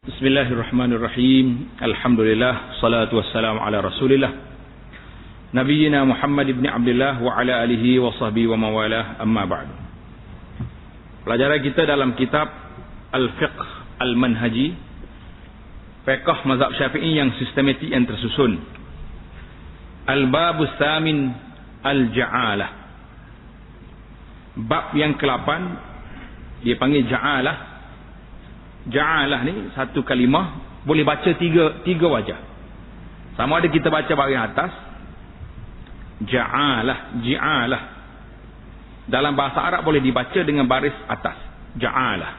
Bismillahirrahmanirrahim. Alhamdulillah, salatu wassalamu ala Rasulillah Nabiyyina Muhammad ibn Abdullah wa ala alihi wa sahbihi wa mawalah, amma ba'du. Pelajaran kita dalam kitab Al-Fiqh Al-Manhaji, fiqh mazhab Syafi'i yang sistematik yang tersusun. Al-Babus Tsamin Al-Ja'alah. Bab yang ke-8 dia panggil Ja'alah. Ja'alah ni satu kalimah boleh baca tiga wajah. Sama ada kita baca baris atas, Ja'alah, Ji'alah. Dalam bahasa Arab boleh dibaca dengan baris atas, Ja'alah.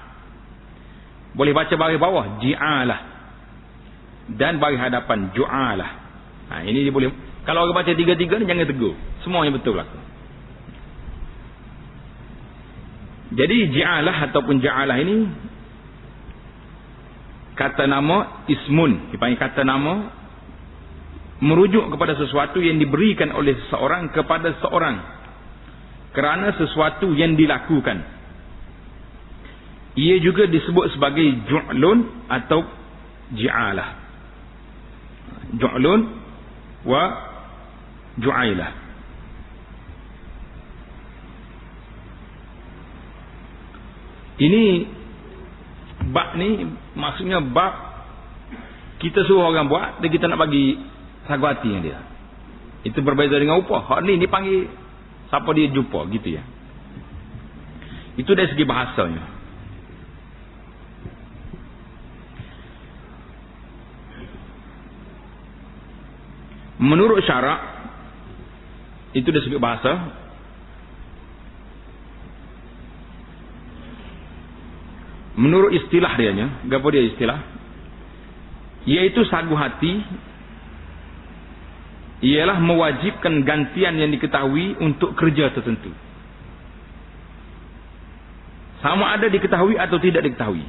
Boleh baca baris bawah, Ji'alah. Dan baris hadapan, Ju'alah. Ini dia boleh. Kalau orang baca tiga-tiga ni jangan tegur. Semuanya betul lah. Jadi Ji'alah ataupun Ja'alah ini kata nama ismun, dipanggil kata nama, merujuk kepada sesuatu yang diberikan oleh seseorang kepada seorang kerana sesuatu yang dilakukan. Ia juga disebut sebagai ju'lun atau ji'alah. Ju'lun wa ju'ailah. Ini bab ni maksudnya bab kita suruh orang buat dan kita nak bagi sagu hati dengan dia. Itu berbeza dengan upah. Hak ni dipanggil siapa dia jumpa gitu ya. Itu dari segi bahasanya. Menurut syarak itu dari segi bahasa. Menurut istilah dianya, apa dia istilah? Iaitu sagu hati ialah mewajibkan gantian yang diketahui untuk kerja tertentu. Sama ada diketahui atau tidak diketahui.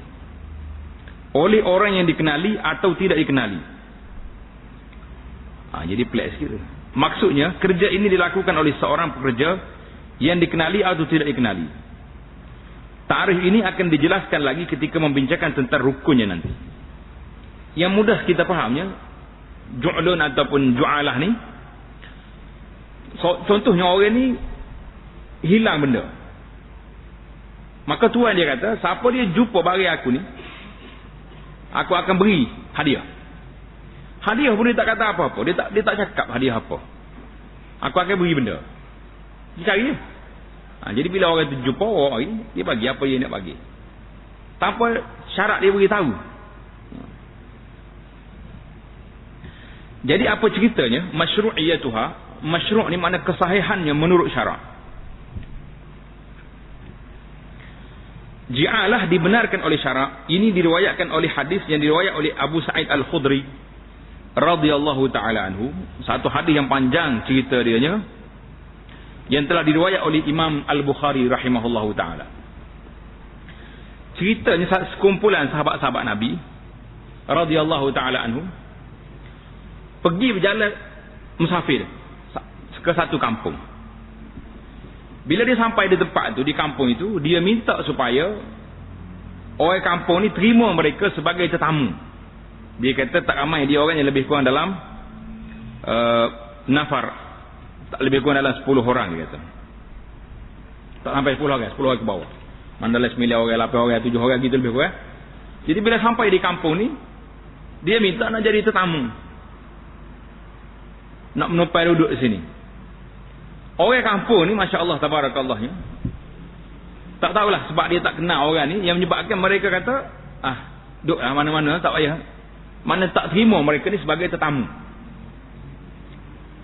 Oleh orang yang dikenali atau tidak dikenali. Jadi pelik sikit. Maksudnya, kerja ini dilakukan oleh seorang pekerja yang dikenali atau tidak dikenali. Tarikh ini akan dijelaskan lagi ketika membincangkan tentang rukunnya nanti. Yang mudah kita fahamnya, ju'lun ataupun ju'alah ni, contohnya orang ni hilang benda. Maka Tuhan dia kata, siapa dia jumpa bagi aku ni, aku akan beri hadiah. Hadiah pun dia tak kata apa-apa. Dia tak cakap hadiah apa. Aku akan beri benda. Dia cari dia. Jadi bila orang tu jumpa orang, dia bagi apa dia nak bagi. Tanpa syarat dia beritahu. Jadi apa ceritanya? Masyru'iyatuha. Masyru' ni makna kesahihannya menurut syarak. Ji'alah dibenarkan oleh syarak. Ini diriwayatkan oleh hadis yang diriwayat oleh Abu Sa'id Al-Khudri radhiyallahu ta'ala anhu. Satu hadis yang panjang cerita dianya, yang telah diriwayat oleh Imam Al-Bukhari rahimahullahu ta'ala. Ceritanya sekumpulan sahabat-sahabat Nabi radhiyallahu ta'ala anhu pergi berjalan musafir ke satu kampung. Bila dia sampai di tempat itu, di kampung itu, dia minta supaya orang kampung ni terima mereka sebagai tetamu. Dia kata tak ramai dia orang yang lebih kurang dalam nafar, tak lebih kurang dalam 10 orang dia kata. Tak sampai 10 orang, 10 orang ke bawah. Mandalah 9 orang, 8 orang, 7 orang gitu lebih kurang. Jadi bila sampai di kampung ni, dia minta nak jadi tetamu. Nak menumpai duduk di sini. Orang kampung ni, masya-Allah tabarakallahnya, tak tahulah sebab dia tak kenal orang ni yang menyebabkan mereka kata, duduklah mana-mana tak payah. Mana tak terima mereka ni sebagai tetamu.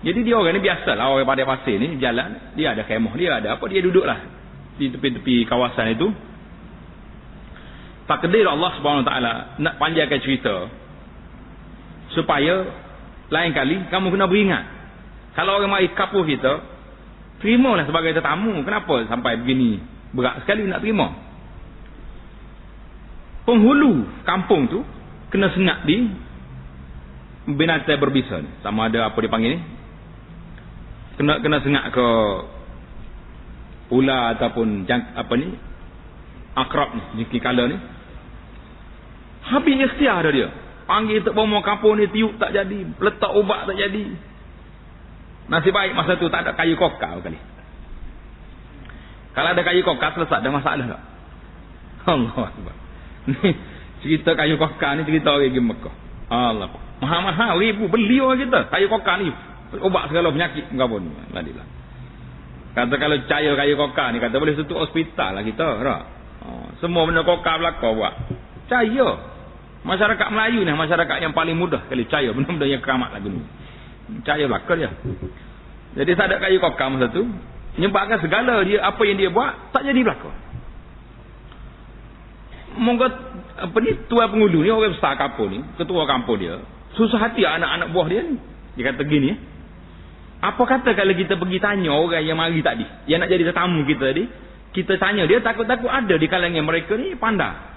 Jadi dia orang ni biasalah, orang pada pasir ni jalan, dia ada kemah, dia ada apa, dia duduklah di tepi-tepi kawasan itu. Takdir Allah Subhanahu Wa Taala nak panjangkan cerita supaya lain kali kamu kena beringat. Kalau orang mai kapur kita, terimalah sebagai tetamu. Kenapa sampai begini berat sekali nak terima? Penghulu kampung tu kena sengat di binatang berbisa ni. Sama ada apa dipanggil ni, kena sengat ke ular ataupun apa ni, akrab ni, jengki kala ni. Habis ikhtiar dah dia. Panggil tok bomo kampung ni tiup tak jadi, letak ubat tak jadi. Nasib baik masa tu tak ada kayu kokar kali. Kalau ada kayu kokar selesai dah masalah tak? Allah Akbar. Ni cerita kayu kokar ni cerita orang pergi Mekah. Allah. Mahal-mahal ribu beli orang kita kayu kokar ni. Ubat segala penyakit enggak pun. Ladilah. Kata kalau percaya kayu kokar ni kata boleh tutup hospital lah kita, tak? Semua benda kokar belaka buat. Percaya. Masyarakat Melayu ni masyarakat yang paling mudah kali percaya benda-benda yang keramat lagu ni. Percaya belaka dia. Jadi tak ada kayu kokar masa tu, menyebabkan segala dia apa yang dia buat tak jadi belaka. Moga apa ni tuan penghulu ni orang besar kampung ni, ketua kampung dia, susah hati anak-anak buah dia ni. Dia kata gini, apa kata kalau kita pergi tanya orang yang mari tadi, yang nak jadi tetamu kita tadi, kita tanya dia, takut-takut ada di kalangan mereka ni pandai.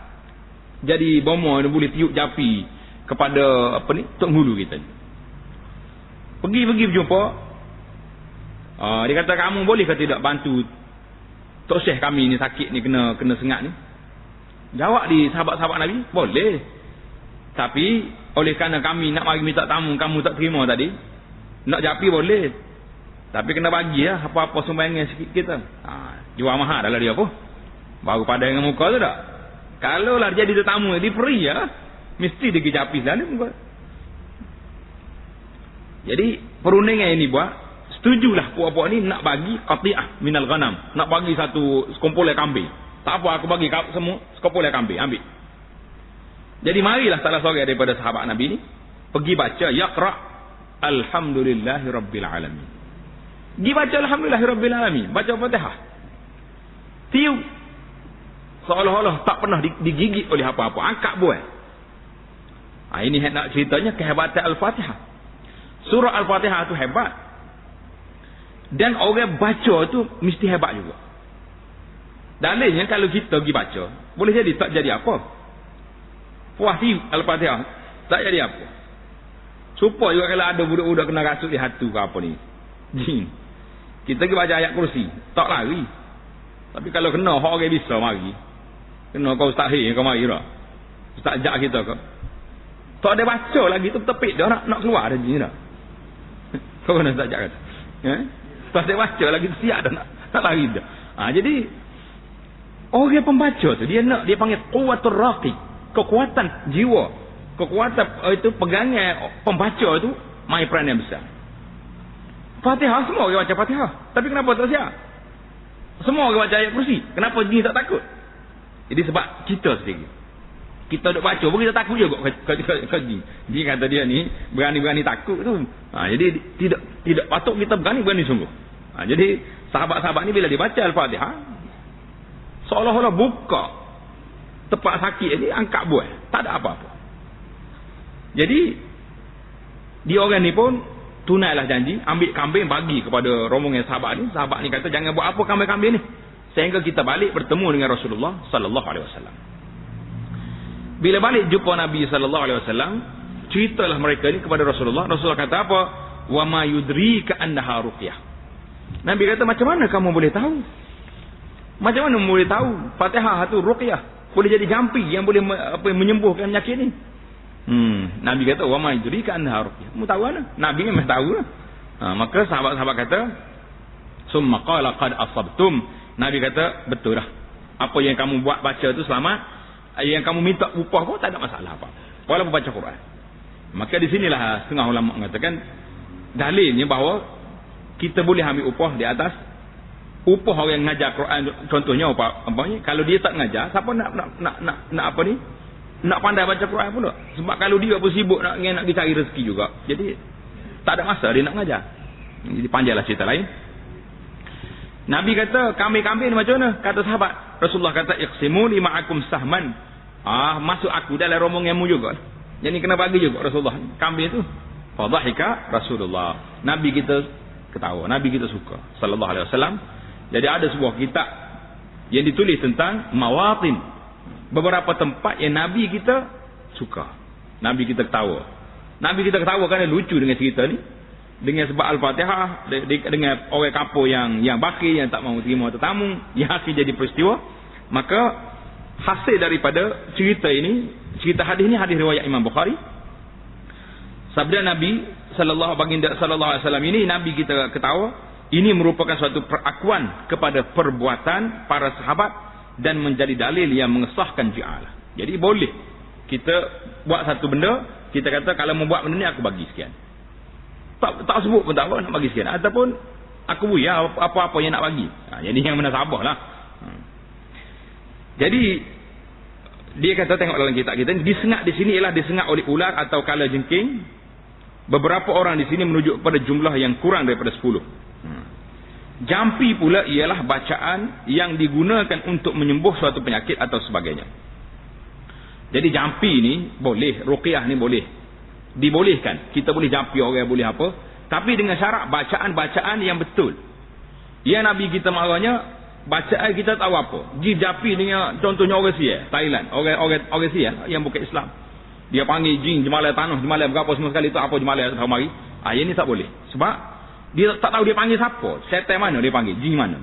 Jadi bomo dia boleh tiup japi kepada apa ni tok hulu kita ni. Pergi berjumpa. Dia kata kamu boleh ke tidak bantu tok syekh kami ni sakit ni kena sengat ni? Jawab di sahabat-sahabat Nabi, boleh. Tapi oleh kerana kami nak mari minta tamu kamu tak terima tadi, nak japi boleh. Tapi kena bagi lah apa-apa sumbangan sikit kita. Jual mahal dah lah dia apa? Baru pada dengan muka tu tak? Kalau lah jadi tetamu di free ya, mesti dia japi lah ni muka. Jadi perundingan ini buat, setujulah puak-puak ni nak bagi qati'ah minal ghanam, nak bagi satu sekumpulan kambing. Tak apa aku bagi semua sekumpulan kambing, ambil. Jadi marilah salah seorang daripada sahabat Nabi ni pergi baca yaqra alhamdulillahirabbil alamin. Dia baca alhamdulillahirabbil alamin, baca Fatihah. Tiup seolah-olah tak pernah digigit oleh apa-apa, angkat buah. Ini nak ceritanya kehebatan Al-Fatihah. Surah Al-Fatihah tu hebat. Dan orang baca tu mesti hebat juga. Dalilnya kalau kita pergi baca, boleh jadi tak jadi apa. Puas Al-Fatihah tak jadi apa. Supaya juga kalau ada budak-budak kena rasuk di hatu ke apa ni, jin, kita pergi baca ayat kursi, tak lari. Tapi kalau kena hak orang bisa mari, kena kau ustaz kau mari dah, ustaz jak kita ke, tak ada baca lagi tu tepik dah nak keluar dah jin dah. Kau kena ustaz jak kata, tak ada baca lagi siap dah nak lari dah. Jadi orang pembaca tu dia panggil quwwatur raqi, kekuatan jiwa, kekuatan itu pegangan pembaca itu main peranan yang besar. Fatihah semua orang baca Fatihah, tapi kenapa tak siap? Semua orang baca ayat kursi, kenapa jin tak takut? Jadi sebab kita sendiri, kita duk baca pun kita takut juga ke jin. Dia kata dia ni berani-berani takut tu. Jadi tidak patut kita berani sungguh. Jadi sahabat-sahabat ni bila dibaca Al-Fatihah, seolah-olah buka tempat sakit ni, angkat buah, tak ada apa-apa. Jadi dia orang ni pun tunailah janji, ambil kambing bagi kepada rombongan sahabat ni. Sahabat ni kata jangan buat apa kambing-kambing ni sehingga kita balik bertemu dengan Rasulullah sallallahu alaihi wasallam. Bila balik jumpa Nabi sallallahu alaihi wasallam, ceritalah mereka ni kepada Rasulullah. Rasulullah kata apa? Wa ma yudrika annaha ruqyah. Nabi kata macam mana kamu boleh tahu? Macam mana boleh tahu Fatihah tu ruqyah, boleh jadi jampi yang boleh menyembuhkan penyakit ni? Nabi kata wa ma yudrika annaha ruqyah. Mu tahu mana? Nabi memang tahu lah. Maka sahabat-sahabat kata summa qala qad asabtum. Nabi kata betul dah, apa yang kamu buat baca tu selamat, yang kamu minta upah pun tak ada masalah apa, walaupun baca Quran. Maka di sinilah setengah ulama mengatakan dalilnya bahawa kita boleh ambil upah di atas upah orang yang ngajar Quran. Contohnya umpamanya kalau dia tak ngajar, siapa nak apa ni, nak pandai baca Quran pun tak. Sebab kalau dia pun sibuk nak pergi cari rezeki juga, jadi tak ada masa dia nak ngajar. Jadi panjanglah cerita lain. Nabi kata kambing-kambing ni macam mana? Kata sahabat, Rasulullah kata iqsimuni ma'akum sahman. Masuk aku dalam rombonganmu juga. Jadi kena bagi juga Rasulullah kambing tu. Fadhahika Rasulullah. Nabi kita ketawa, Nabi kita suka sallallahu alaihi wasallam. Jadi ada sebuah kitab yang ditulis tentang mawatin, beberapa tempat yang Nabi kita suka. Nabi kita ketawa. Nabi kita ketawa kerana lucu dengan cerita ni. Dengan sebab Al-Fatihah, dengan orang kampung yang bakil, yang tak mahu terima tetamu, yang akhir jadi peristiwa. Maka hasil daripada cerita ini, cerita hadis ni hadis riwayat Imam Bukhari. Sabda Nabi sallallahu alaihi wasallam ini, Nabi kita ketawa, ini merupakan suatu perakuan kepada perbuatan para sahabat dan menjadi dalil yang mengesahkan ji'alah. Jadi boleh kita buat satu benda, kita kata kalau mau buat benda ni aku bagi sekian. Tak sebut pun tak apa, nak bagi sekian. Ataupun aku beri apa-apa yang nak bagi. Jadi yang menasabah lah. Jadi dia kata, tengok dalam kitab kita, disengat di sini ialah disengat oleh ular atau kala jengking. Beberapa orang di sini menuju kepada jumlah yang kurang daripada 10. Jampi pula ialah bacaan yang digunakan untuk menyembuh suatu penyakit atau sebagainya. Jadi jampi ni boleh, ruqyah ni boleh, dibolehkan. Kita boleh jampi orang, boleh apa, tapi dengan syarat bacaan-bacaan yang betul. Yang Nabi kita marahnya, bacaan kita tahu apa. Gi jampi dengan contohnya orang Sia, Thailand, orang Sia yang bukan Islam. Dia panggil jin, jemalah tanah, jemalah berapa semua sekali tu, apa jemalah tak mari. Yang ni tak boleh. Sebab dia tak tahu dia panggil siapa, syaitan mana dia panggil, jin mana.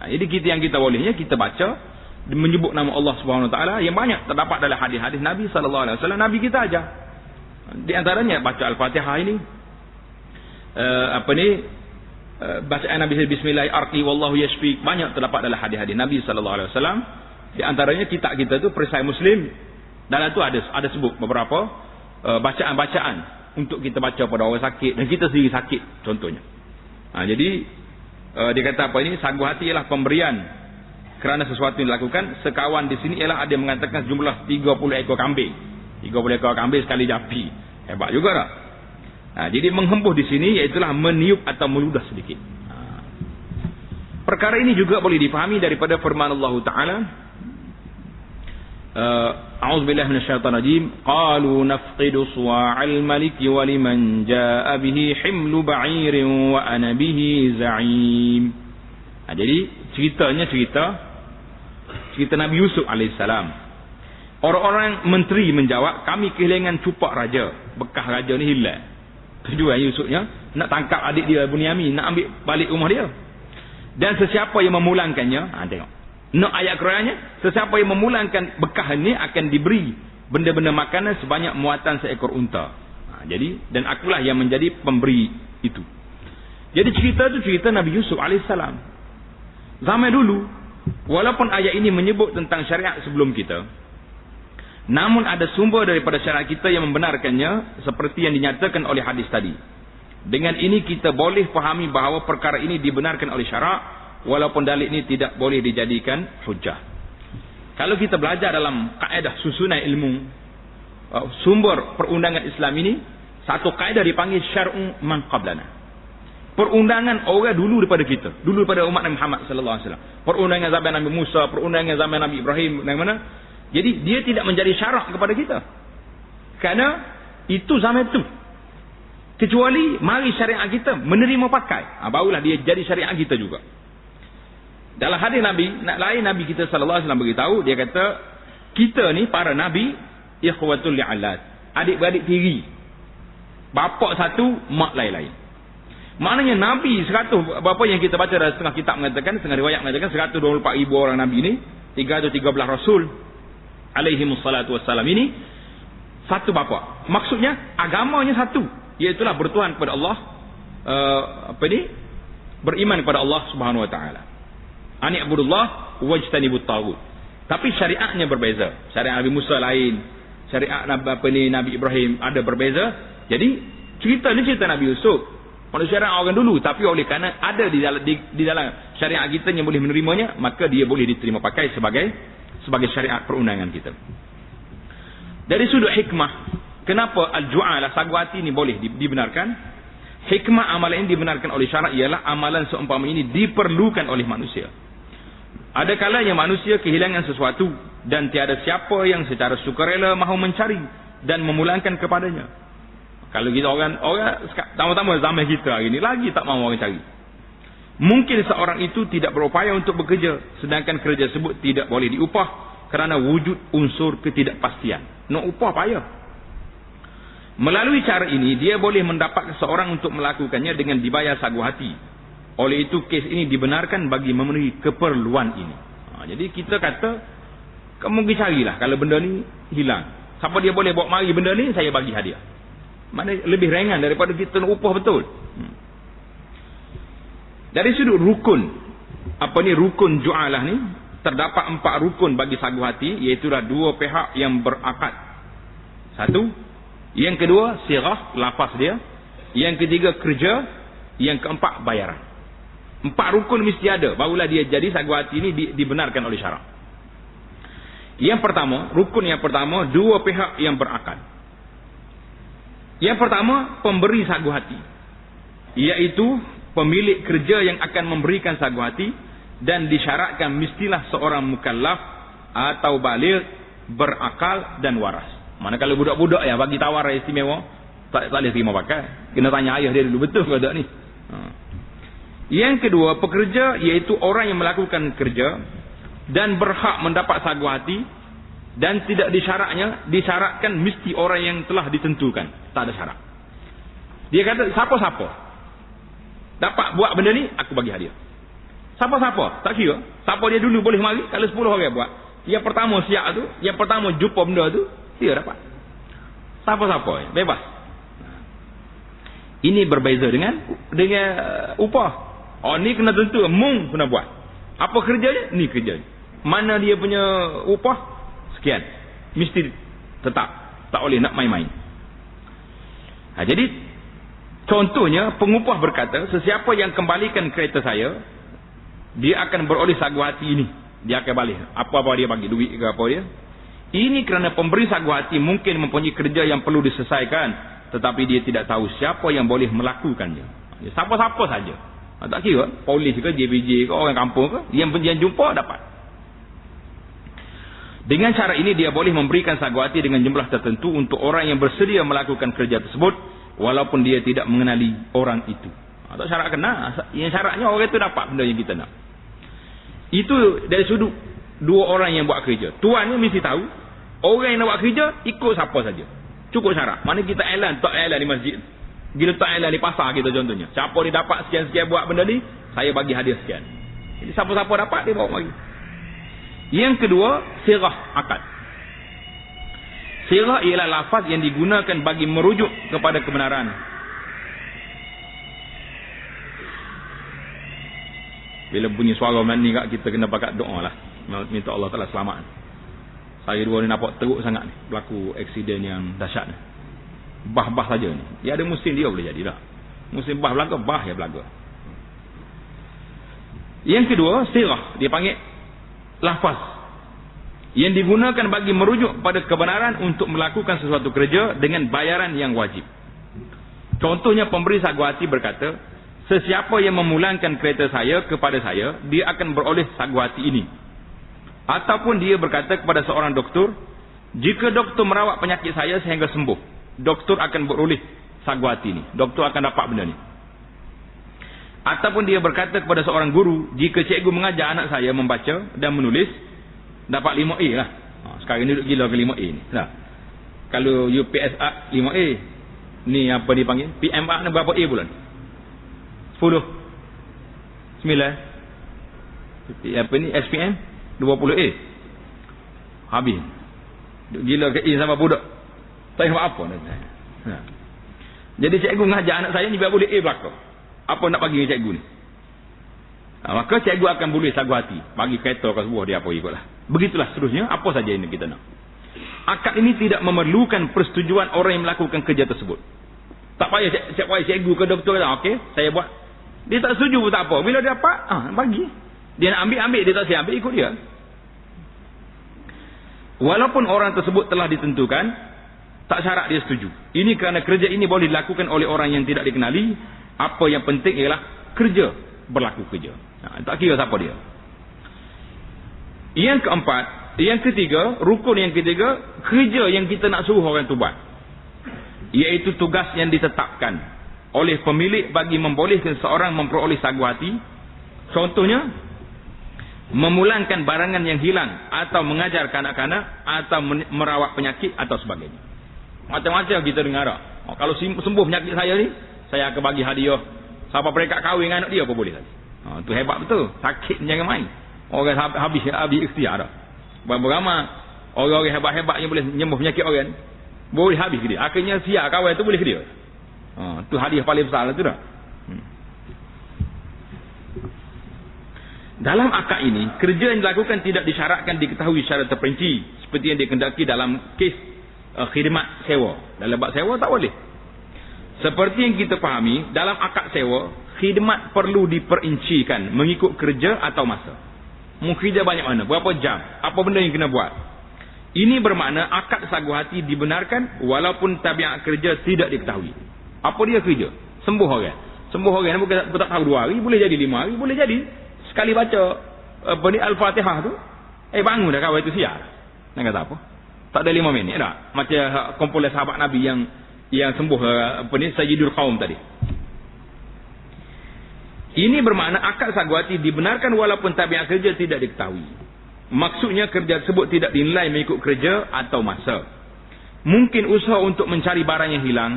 Jadi yang kita bolehnya, kita baca menyebut nama Allah Subhanahu Wa Taala yang banyak terdapat dalam hadis-hadis Nabi sallallahu alaihi wasallam. Nabi kita ajar. Di antaranya baca Al-Fatihah ini. Bacaan Nabi bismillahirrahmanirrahim wallahu yashfi, banyak terdapat dalam hadis-hadis Nabi sallallahu alaihi wasallam. Di antaranya kitab kita tu Perisai Muslim. Dalam tu ada sebut beberapa bacaan-bacaan untuk kita baca pada orang sakit dan kita sendiri sakit contohnya. Jadi dia kata apa ini, sagu hati ialah pemberian kerana sesuatu yang dilakukan. Sekawan di sini ialah ada yang mengatakan jumlah 30 ekor kambing. 30 ekor kambing sekali japi. Hebat juga tak? Jadi menghembuh di sini iaitulah meniup atau meludah sedikit. Perkara ini juga boleh difahami daripada firman Allah Taala, a'udzubillahi minasyaitonirrajim, qalu nafqidu suwa'al maliki wa liman jaa'a bihi himlu ba'irin wa ana bihi za'im. Jadi ceritanya cerita Nabi Yusuf alaihissalam. Orang-orang menteri menjawab, kami kehilangan cupak raja, bekas raja ni hilang. Tujuan Yusufnya nak tangkap adik dia Bunyamin, nak ambil balik rumah dia. Dan sesiapa yang memulangkannya, tengok nak ayat Qurannya, sesiapa yang memulangkan bekas ni akan diberi benda-benda makanan sebanyak muatan seekor unta. Jadi, dan akulah yang menjadi pemberi itu. Jadi cerita tu cerita Nabi Yusuf alaihissalam. Zaman dulu, walaupun ayat ini menyebut tentang syariat sebelum kita, namun ada sumber daripada syariat kita yang membenarkannya seperti yang dinyatakan oleh hadis tadi. Dengan ini kita boleh fahami bahawa perkara ini dibenarkan oleh syarak, walaupun dalil ini tidak boleh dijadikan hujah. Kalau kita belajar dalam kaedah susunan ilmu, sumber perundangan Islam ini, satu kaedah dipanggil syar'u man qablana. Perundangan orang dulu daripada kita, dulu daripada umat Nabi Muhammad sallallahu alaihi wasallam. Perundangan zaman Nabi Musa, perundangan zaman Nabi Ibrahim, dan mana? Jadi dia tidak menjadi syarak kepada kita. Kerana itu zaman itu. Kecuali mari syariat kita menerima pakai, barulah dia jadi syariat kita juga. Dalam hadis Nabi, Nabi kita sallallahu alaihi wasallam beritahu, dia kata, kita ni para nabi ikhwatul li'alat, adik-beradik tiri. Bapak satu, mak lain-lain. Maknanya Nabi 100, berapa yang kita baca dalam setengah kitab mengatakan, setengah riwayat mengatakan 124,000 orang Nabi ni, 313 Rasul alaihi wassalatu wassalam ini, satu bapa. Maksudnya agamanya satu, iaitulah bertuhan kepada Allah, beriman kepada Allah Subhanahu wa taala. Ani'budullah wajtanibut taghut. Tapi syariatnya berbeza. Syariat Nabi Musa lain, syariat Nabi Ibrahim ada berbeza. Jadi cerita ni cerita Nabi Yusuf. Manusia orang dulu, tapi oleh kerana ada di dalam syariat kita yang boleh menerimanya, maka dia boleh diterima pakai sebagai syariat perundangan kita. Dari sudut hikmah, kenapa al-ju'alah, sagu hati ini boleh dibenarkan? Hikmah amalan ini dibenarkan oleh syarak ialah amalan seumpama ini diperlukan oleh manusia. Ada kalanya manusia kehilangan sesuatu dan tiada siapa yang secara sukarela mahu mencari dan memulangkan kepadanya. Kalau kita orang tambah-tambah zaman kita hari ini lagi tak mahu orang cari. Mungkin seorang itu tidak berupaya untuk bekerja, sedangkan kerja tersebut tidak boleh diupah kerana wujud unsur ketidakpastian. Nak upah payah. Melalui cara ini, dia boleh mendapat seseorang untuk melakukannya dengan dibayar sagu hati. Oleh itu, kes ini dibenarkan bagi memenuhi keperluan ini. Jadi kita kata, kamu pergi carilah kalau benda ni hilang. Siapa dia boleh bawa mari benda ni, saya bagi hadiah. Mana lebih ringan daripada kita nak upah betul. Dari sudut rukun, rukun ju'alah ni, terdapat 4 rukun bagi sagu hati, iaitu dua pihak yang berakad. Satu. Yang kedua, sirah, lafaz dia. Yang ketiga, kerja. Yang keempat, bayaran. 4 rukun mesti ada, barulah dia jadi sagu hati ni dibenarkan oleh syarak. Yang pertama, rukun yang pertama, dua pihak yang berakad. Yang pertama, pemberi sagu hati, iaitu pemilik kerja yang akan memberikan sagu hati, dan disyaratkan mestilah seorang mukallaf atau baligh, berakal dan waras. Mana kalau budak-budak ya bagi tawaran istimewa, tak boleh terima pakai. Kena tanya ayah dia dulu, betul ke tak ni? Yang kedua, pekerja, iaitu orang yang melakukan kerja dan berhak mendapat sagu hati, dan tidak disyaratkan mesti orang yang telah ditentukan. Tak ada syarat. Dia kata siapa-siapa dapat buat benda ni, aku bagi hadiah. Siapa-siapa, tak kira siapa dia dulu boleh mari. Kalau 10 orang buat, yang pertama siap tu, yang pertama jumpa benda tu, dia dapat. Siapa-siapa bebas. Ini berbeza dengan upah. Oh, ni kena tentu, mung kena buat. Apa kerjanya? Ni kerjanya. Mana dia punya upah? Sekian. Mesti tetap. Tak boleh nak main-main. Jadi contohnya, pengupah berkata, sesiapa yang kembalikan kereta saya, dia akan beroleh sagu hati ini. Dia akan balik. Apa-apa dia bagi, duit ke apa dia. Ini kerana pemberi sagu hati mungkin mempunyai kerja yang perlu diselesaikan, tetapi dia tidak tahu siapa yang boleh melakukannya. Siapa-siapa saja. Tak kira polis ke, JPJ ke, orang kampung ke, yang jumpa dapat. Dengan cara ini dia boleh memberikan sagu hati dengan jumlah tertentu untuk orang yang bersedia melakukan kerja tersebut, walaupun dia tidak mengenali orang itu. Tak syarat kena. Yang syaratnya orang itu dapat benda yang kita nak. Itu dari sudut dua orang yang buat kerja. Tuannya mesti tahu orang yang nak buat kerja ikut siapa saja. Cukup syarat. Mana kita tak elan di masjid. Bila tak elan di pasar kita contohnya. Siapa dia dapat sekian-sekian buat benda ni, saya bagi hadiah sekian. Jadi siapa-siapa dapat dia bawa mari. Yang kedua, sirah akad. Sirah ialah lafaz yang digunakan bagi merujuk kepada kebenaran. Bila bunyi suara ni kat kita kena pakat doa lah. Minta Allah Ta'ala selamat. Saya dua ni nampak teruk sangat ni. Berlaku aksiden yang dahsyat ni. Bah-bah saja ni. Dia ada musim dia boleh jadi lah. Musim bah berlaga, bah ya berlaga. Yang kedua, sirah. Dia panggil lafaz yang digunakan bagi merujuk pada kebenaran untuk melakukan sesuatu kerja dengan bayaran yang wajib. Contohnya, pemberi sagu hati berkata, sesiapa yang memulangkan kereta saya kepada saya, dia akan beroleh sagu hati ini. Ataupun dia berkata kepada seorang doktor, jika doktor merawat penyakit saya sehingga sembuh, doktor akan beroleh sagu hati ini. Doktor akan dapat benda ni. Ataupun dia berkata kepada seorang guru, jika cikgu mengajar anak saya membaca dan menulis, dapat 5A lah. Sekarang ni duduk gila ke 5A ni. Nah, kalau UPSA 5A, ni apa dipanggil? PMA ni berapa A bulan? 10, 9, apa ni? SPM 20A. Habis. Duduk gila ke A sama budak. Tak buat apa nak. Nah. Jadi cikgu mengajar anak saya ni biar boleh A belakang. Apa nak bagi cikgu ni? Maka cikgu akan boleh sagu hati. Bagi kereta ke sebuah dia apa ikutlah. Begitulah seterusnya. Apa saja yang kita nak. Akad ini tidak memerlukan persetujuan orang yang melakukan kerja tersebut. Tak payah cikgu ke doktor kata, okey, saya buat. Dia tak setuju pun tak apa. Bila dia dapat, bagi. Dia nak ambil. Dia tak siap ambil, ikut dia. Walaupun orang tersebut telah ditentukan, tak syarat dia setuju. Ini kerana kerja ini boleh dilakukan oleh orang yang tidak dikenali. Apa yang penting ialah kerja, berlaku kerja. Tak kira siapa dia. Yang keempat, yang ketiga, rukun yang ketiga, kerja yang kita nak suruh orang tu buat, iaitu tugas yang ditetapkan oleh pemilik bagi membolehkan seorang memperoleh sagu hati. Contohnya, memulangkan barangan yang hilang, atau mengajar kanak-kanak, atau merawat penyakit, atau sebagainya. Macam-macam kita dengar. Kalau sembuh penyakit saya ni, saya akan bagi hadiah. Siapa mereka kahwin dengan anak dia apa boleh tadi. Tu hebat betul. Sakit jangan main. Orang habis ikhtiar dah. Berapa ramai Orang-orang hebat-hebat yang boleh nyembuh penyakit orang, boleh habis ke dia. Akhirnya siap kawan tu boleh ke dia. Tu hadiah paling besar lah tu dah. Dalam akad ini, kerja yang dilakukan tidak disyaratkan diketahui secara terperinci seperti yang dikehendaki dalam kes khidmat sewa. Dalam bab sewa tak boleh. Seperti yang kita fahami, dalam akad sewa, khidmat perlu diperincikan mengikut kerja atau masa. Kerja banyak mana, berapa jam, apa benda yang kena buat. Ini bermakna akad sagu hati dibenarkan walaupun tabiat kerja tidak diketahui. Apa dia kerja? Sembuh orang. Sembuh orang bukan tak tahu 2 hari, boleh jadi 5 hari, boleh jadi sekali baca Al-Fatihah tu, bangun dah kawan tu siap. Nak kata apa? Tak ada 5 minit dah. Macam kumpulan sahabat Nabi yang sembuh Sayyidul Qaum tadi. Ini bermakna akad sagu hati dibenarkan walaupun tabiat kerja tidak diketahui. Maksudnya kerja tersebut tidak dinilai mengikut kerja atau masa. Mungkin usaha untuk mencari barang yang hilang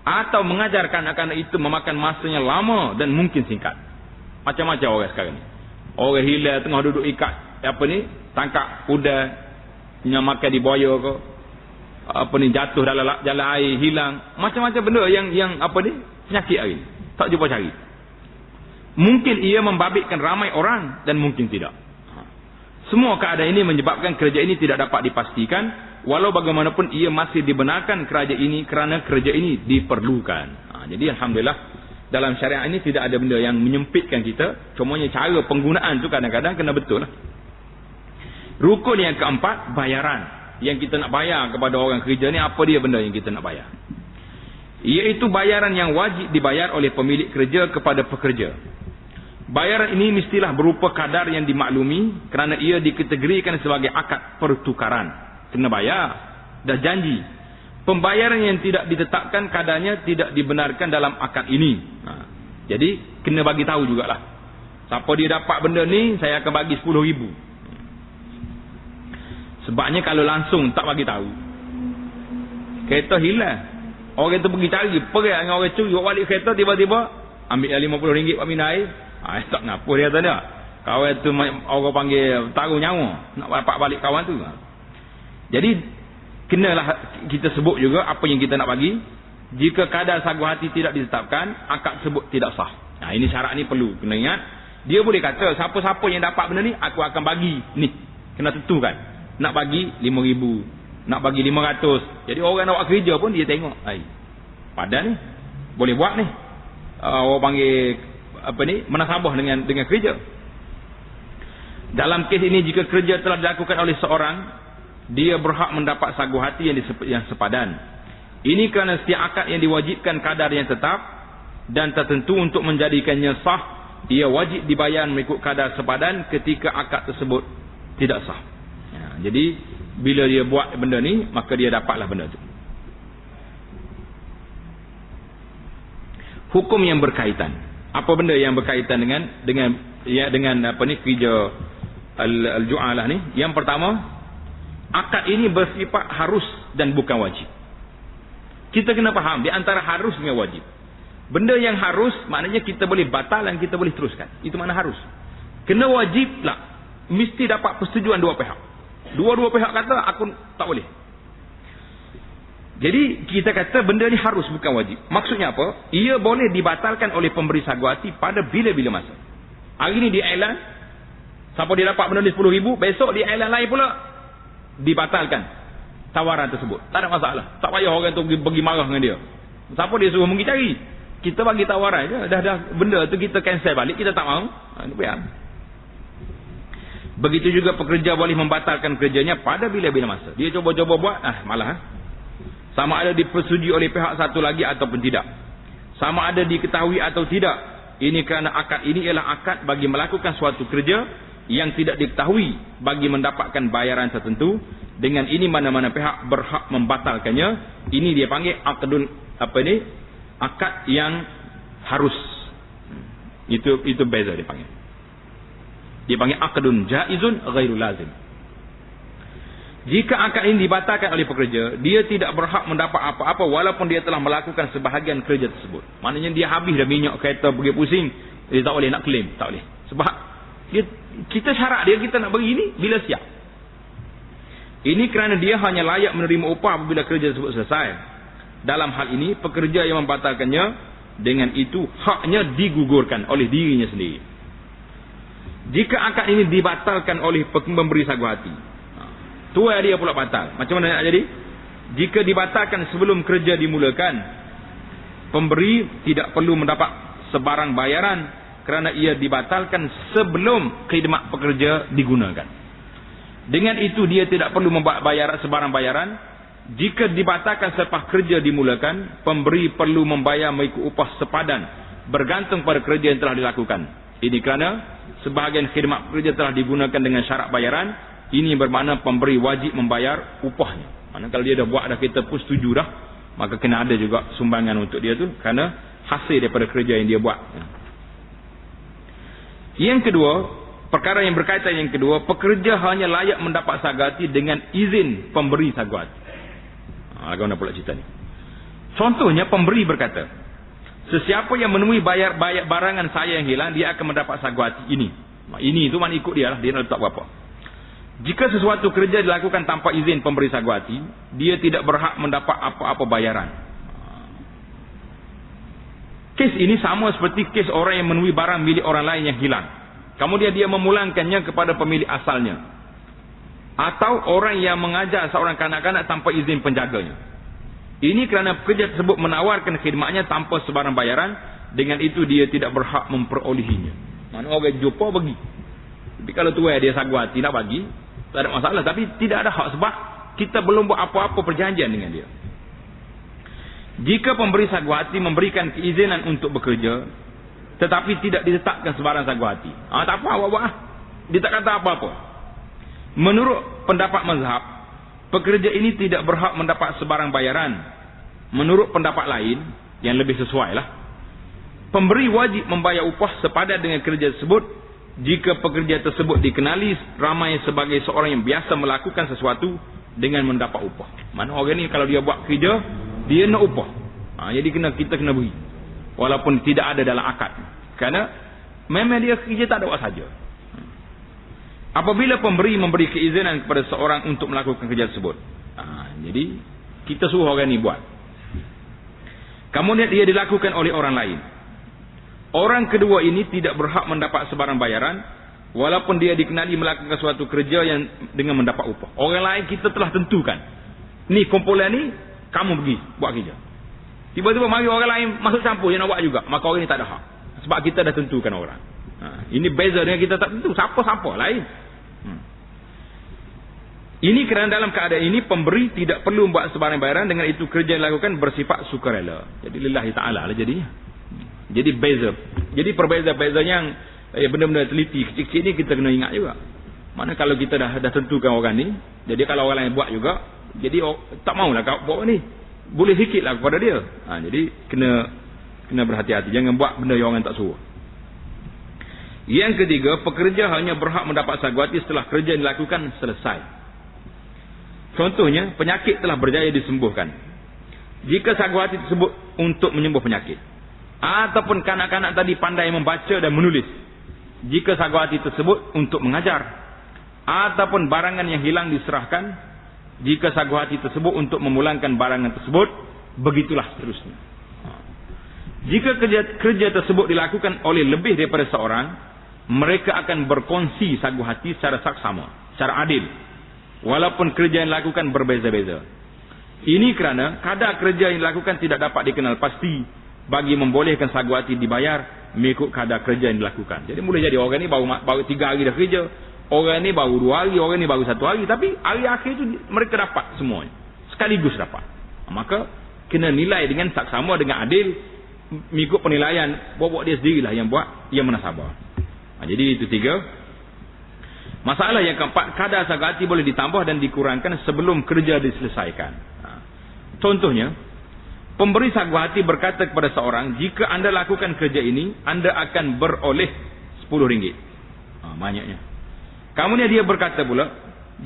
atau mengajarkan akan itu memakan masanya lama dan mungkin singkat. Macam-macam orang sekarang ni. Orang hilang tengah duduk ikat tangkap kuda yang makan di buaya ke, jatuh dalam jalan air, hilang, macam-macam benda yang penyakit hari ni. Tak jumpa cari. Mungkin ia membabitkan ramai orang dan mungkin tidak. Semua keadaan ini menyebabkan kerja ini tidak dapat dipastikan, walau bagaimanapun ia masih dibenarkan kerja ini kerana kerja ini diperlukan. Jadi alhamdulillah dalam syariat ini tidak ada benda yang menyempitkan kita. Cumanya cara penggunaan tu kadang-kadang kena betul lah. Rukun yang keempat, bayaran. Yang kita nak bayar kepada orang kerja ni, apa dia benda yang kita nak bayar? Iaitu bayaran yang wajib dibayar oleh pemilik kerja kepada pekerja. Bayaran ini mestilah berupa kadar yang dimaklumi kerana ia dikategorikan sebagai akad pertukaran. Kena bayar. Dah janji. Pembayaran yang tidak ditetapkan kadarnya tidak dibenarkan dalam akad ini. Jadi kena bagi tahu jugalah. Siapa dia dapat benda ni, saya akan bagi 10,000. Sebabnya kalau langsung tak bagi tahu, kereta hilang, orang tu pergi cari, pergi dengan orang curi, bawa balik kereta, tiba-tiba ambil RM50 Pak Minai. Tak ngapa dia kata dia. Kawan tu orang panggil taruh nyawa, nak dapat balik kawan tu. Jadi kenalah kita sebut juga apa yang kita nak bagi. Jika kadar sagu hati tidak ditetapkan, akad tersebut tidak sah. Ini syarat ni perlu kena ingat. Dia boleh kata siapa-siapa yang dapat benda ni aku akan bagi ni. Kena tentukan. Nak bagi 5,000, nak bagi 500. Jadi orang nak buat kerja pun dia tengok, padan ni boleh buat ni. Orang panggil menasabah dengan kerja. Dalam kes ini, jika kerja telah dilakukan oleh seorang, dia berhak mendapat sagu hati yang sepadan. Ini kerana setiap akad yang diwajibkan kadar yang tetap dan tertentu untuk menjadikannya sah, ia wajib dibayar mengikut kadar sepadan ketika akad tersebut tidak sah. Jadi bila dia buat benda ni, maka dia dapatlah benda tu. Hukum yang berkaitan. Apa benda yang berkaitan dengan kerja al-ju'alah ni? Yang pertama, akad ini bersifat harus dan bukan wajib. Kita kena faham di antara harus dengan wajib. Benda yang harus maknanya kita boleh batal dan kita boleh teruskan. Itu makna harus. Kena wajib lah, mesti dapat persetujuan dua pihak. Dua-dua pihak kata aku tak boleh. Jadi kita kata benda ni harus bukan wajib. Maksudnya apa? Ia boleh dibatalkan oleh pemberi sagu hati pada bila-bila masa. Hari ni dia iklan, siapa dia dapat benda ni 10,000, besok dia iklan lain pula dibatalkan tawaran tersebut. Tak ada masalah. Tak payah orang tu pergi marah dengan dia. Siapa dia suruh pergi cari? Kita bagi tawaran je. Dah benda tu kita cancel balik, kita tak mahu. Begitu juga pekerja boleh membatalkan kerjanya pada bila-bila masa. Dia cuba-cuba buat, malah. Sama ada dipersetujui oleh pihak satu lagi ataupun tidak. Sama ada diketahui atau tidak. Ini kerana akad ini ialah akad bagi melakukan suatu kerja yang tidak diketahui bagi mendapatkan bayaran tertentu. Dengan ini mana-mana pihak berhak membatalkannya. Ini dia panggil akadun akad yang harus. Itu beza dia panggil. Dia panggil akadun jaizun ghairu lazim. Jika akad ini dibatalkan oleh pekerja, dia tidak berhak mendapat apa-apa walaupun dia telah melakukan sebahagian kerja tersebut. Maknanya dia habis dah minyak kereta pergi pusing, dia tak boleh nak claim, tak boleh. Sebab kita syarat dia, kita nak beri ini bila siap. Ini kerana dia hanya layak menerima upah apabila kerja tersebut selesai. Dalam hal ini, pekerja yang membatalkannya, dengan itu haknya digugurkan oleh dirinya sendiri. Jika akad ini dibatalkan oleh pemberi sagu hati, tuai dia pula batal. Macam mana nak jadi? Jika dibatalkan sebelum kerja dimulakan, pemberi tidak perlu mendapat sebarang bayaran kerana ia dibatalkan sebelum khidmat pekerja digunakan. Dengan itu dia tidak perlu membayar sebarang bayaran. Jika dibatalkan selepas kerja dimulakan, pemberi perlu membayar mengikut upah sepadan bergantung pada kerja yang telah dilakukan. Ini kerana sebahagian khidmat pekerja telah digunakan dengan syarat bayaran. Ini bermakna pemberi wajib membayar upahnya. Maksudnya kalau dia dah buat dah, kita pun setuju dah, maka kena ada juga sumbangan untuk dia tu kerana hasil daripada kerja yang dia buat. Yang kedua, perkara yang berkaitan yang kedua, pekerja hanya layak mendapat sagu hati dengan izin pemberi sagu hati. Bagaimana pula cerita ni? Contohnya, pemberi berkata, sesiapa yang menemui bayar barangan saya yang hilang, dia akan mendapat sagu hati ini. Ini tu mana ikut dia lah, dia nak letak berapa. Jika sesuatu kerja dilakukan tanpa izin pemberi sagu hati, dia tidak berhak mendapat apa-apa bayaran. Kes ini sama seperti kes orang yang menemui barang milik orang lain yang hilang, kemudian dia memulangkannya kepada pemilik asalnya. Atau orang yang mengajar seorang kanak-kanak tanpa izin penjaganya. Ini kerana pekerja tersebut menawarkan khidmatnya tanpa sebarang bayaran. Dengan itu dia tidak berhak memperolehinya. Mana orang jumpa bagi. Tapi kalau tuai dia sagu hati nak bagi, tak ada masalah. Tapi tidak ada hak sebab kita belum buat apa-apa perjanjian dengan dia. Jika pemberi sagu hati memberikan keizinan untuk bekerja, tetapi tidak diletakkan sebarang sagu hati, tak apa, buat lah. Dia tak kata apa-apa. Menurut pendapat mazhab, pekerja ini tidak berhak mendapat sebarang bayaran. Menurut pendapat lain yang lebih sesuai lah, pemberi wajib membayar upah sepadan dengan kerja tersebut jika pekerja tersebut dikenali ramai sebagai seorang yang biasa melakukan sesuatu dengan mendapat upah. Mana orang ni kalau dia buat kerja, dia nak upah. Jadi kita kena beri. Walaupun tidak ada dalam akad. Kerana memang dia kerja tak ada buat saja. Apabila pemberi memberi keizinan kepada seorang untuk melakukan kerja tersebut, jadi kita suruh orang ni buat, kemudian dia dilakukan oleh orang lain, orang kedua ini tidak berhak mendapat sebarang bayaran walaupun dia dikenali melakukan suatu kerja yang dengan mendapat upah. Orang lain kita telah tentukan, ni kumpulan ni kamu pergi buat kerja. Tiba-tiba mari orang lain masuk campur yang nak buat juga, maka orang ni tak ada hak. Sebab kita dah tentukan orang. Ini beza dengan kita tak tentu. Siapa-siapa lain. Ini kerana dalam keadaan ini pemberi tidak perlu membuat sebarang bayaran. Dengan itu kerja yang dilakukan bersifat sukarela. Jadi lillahi ta'ala lah jadinya. Jadi beza. Jadi perbeza-beza yang benda-benda teliti kecil-kecil ni kita kena ingat juga. Mana kalau kita dah tentukan orang ni, jadi kalau orang lain buat juga, jadi tak maulah kau buat ni. Boleh sikit lah kepada dia. Jadi kena berhati-hati. Jangan buat benda yang orang tak suruh. Yang ketiga, pekerja hanya berhak mendapat sagu hati setelah kerja yang dilakukan selesai. Contohnya, penyakit telah berjaya disembuhkan. Jika sagu hati tersebut untuk menyembuh penyakit, ataupun kanak-kanak tadi pandai membaca dan menulis, jika sagu hati tersebut untuk mengajar, ataupun barangan yang hilang diserahkan, jika sagu hati tersebut untuk memulangkan barangan tersebut, begitulah seterusnya. Jika kerja tersebut dilakukan oleh lebih daripada seorang, mereka akan berkongsi sagu hati secara saksama, secara adil, walaupun kerja yang dilakukan berbeza-beza. Ini kerana kadar kerja yang dilakukan tidak dapat dikenal pasti bagi membolehkan sagu hati dibayar mengikut kadar kerja yang dilakukan. Jadi boleh jadi orang ni baru 3 hari dah kerja, orang ni baru 2 hari, orang ni baru 1 hari, tapi hari akhir tu mereka dapat semuanya, sekaligus dapat. Maka kena nilai dengan saksama, dengan adil, mengikut penilaian buat dia sendirilah yang buat, yang menasabah. Jadi itu 3. Masalah yang keempat, kadar sagu hati boleh ditambah dan dikurangkan sebelum kerja diselesaikan. Contohnya, pemberi sagu hati berkata kepada seorang, jika anda lakukan kerja ini, anda akan beroleh RM10. Banyaknya. Kemudian dia berkata pula,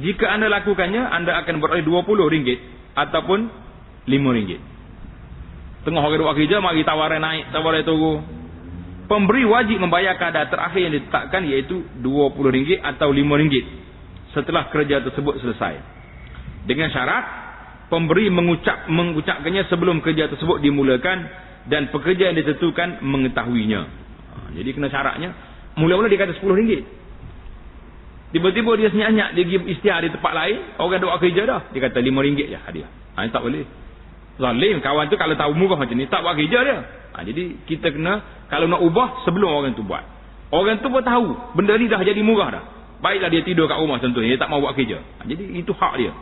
jika anda lakukannya, anda akan beroleh RM20 ataupun RM5. Tengah orang buat kerja, mari tawaran naik, tawaran turun. Pemberi wajib membayar kadar terakhir yang ditetapkan, iaitu RM20 atau RM5 setelah kerja tersebut selesai. Dengan syarat pemberi mengucapkannya sebelum kerja tersebut dimulakan dan pekerja yang ditentukan mengetahuinya. Jadi kena syaratnya. Mula-mula dia kata RM10. Tiba-tiba dia senyak-senyak, dia pergi isytihar di tempat lain, orang dah buat kerja dah, dia kata RM5 je hadiah. Tak boleh. Zalim kawan tu kalau tahu murah macam ni, tak buat kerja dia. Jadi kita kena, kalau nak ubah sebelum orang tu buat. Orang tu pun tahu benda ni dah jadi murah dah. Baiklah dia tidur kat rumah contohnya, dia tak mau buat kerja. Jadi itu hak dia.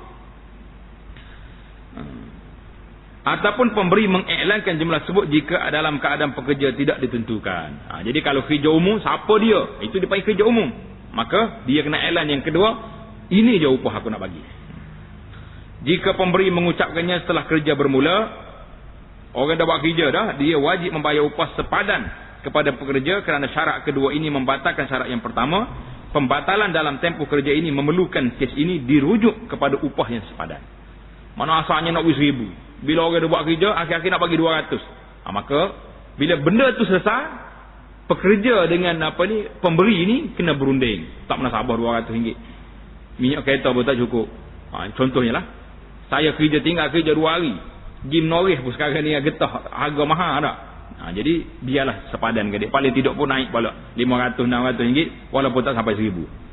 Ataupun pemberi mengiklankan jumlah tersebut jika dalam keadaan pekerja tidak ditentukan. Jadi kalau kerja umum, siapa dia? Itu dipanggil kerja umum. Maka dia kena iklan yang kedua, ini je upah aku nak bagi. Jika pemberi mengucapkannya setelah kerja bermula, orang dah buat kerja dah, dia wajib membayar upah sepadan kepada pekerja kerana syarat kedua ini membatalkan syarat yang pertama. Pembatalan dalam tempoh kerja ini memerlukan kes ini dirujuk kepada upah yang sepadan. Mana asalnya nak bagi RM1,000. Bila orang dah buat kerja, akhir-akhir nak bagi RM200. Maka bila benda tu selesai, pekerja dengan pemberi ini kena berunding. Tak pernah sabar RM200. Minyak kereta pun tak cukup. Contohnya lah, saya tinggal kerja 2 hari. Jim Norris pun sekarang ni getah harga mahal tak. Jadi biarlah sepadan ke dia. Paling tidak pun naik balik RM500-600 walaupun tak sampai RM1,000.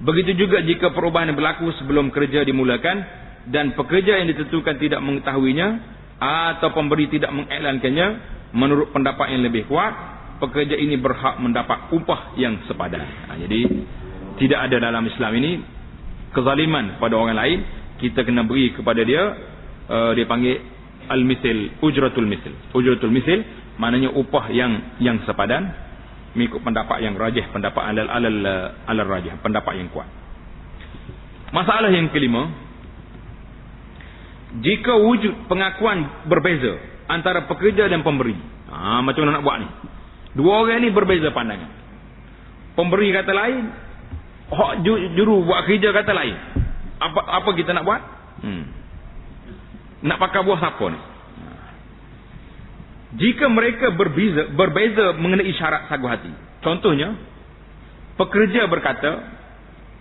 Begitu juga jika perubahan berlaku sebelum kerja dimulakan dan pekerja yang ditentukan tidak mengetahuinya atau pemberi tidak mengiklankannya, menurut pendapat yang lebih kuat, pekerja ini berhak mendapat upah yang sepadan. Jadi tidak ada dalam Islam ini kezaliman pada orang lain. Kita kena beri kepada dia, dia panggil al-misil, ujratul misil. Ujratul misil maknanya upah yang sepadan. Mengikut pendapat yang rajih, pendapat alal rajih, pendapat yang kuat. Masalah yang kelima, jika wujud pengakuan berbeza antara pekerja dan pemberi. Macam mana nak buat ni? Dua orang ni berbeza pandangan. Pemberi kata lain, juru buat kerja kata lain. Apa kita nak buat? Nak pakai buah siapa ni? Jika mereka berbeza mengenai syarat sagu hati. Contohnya, pekerja berkata,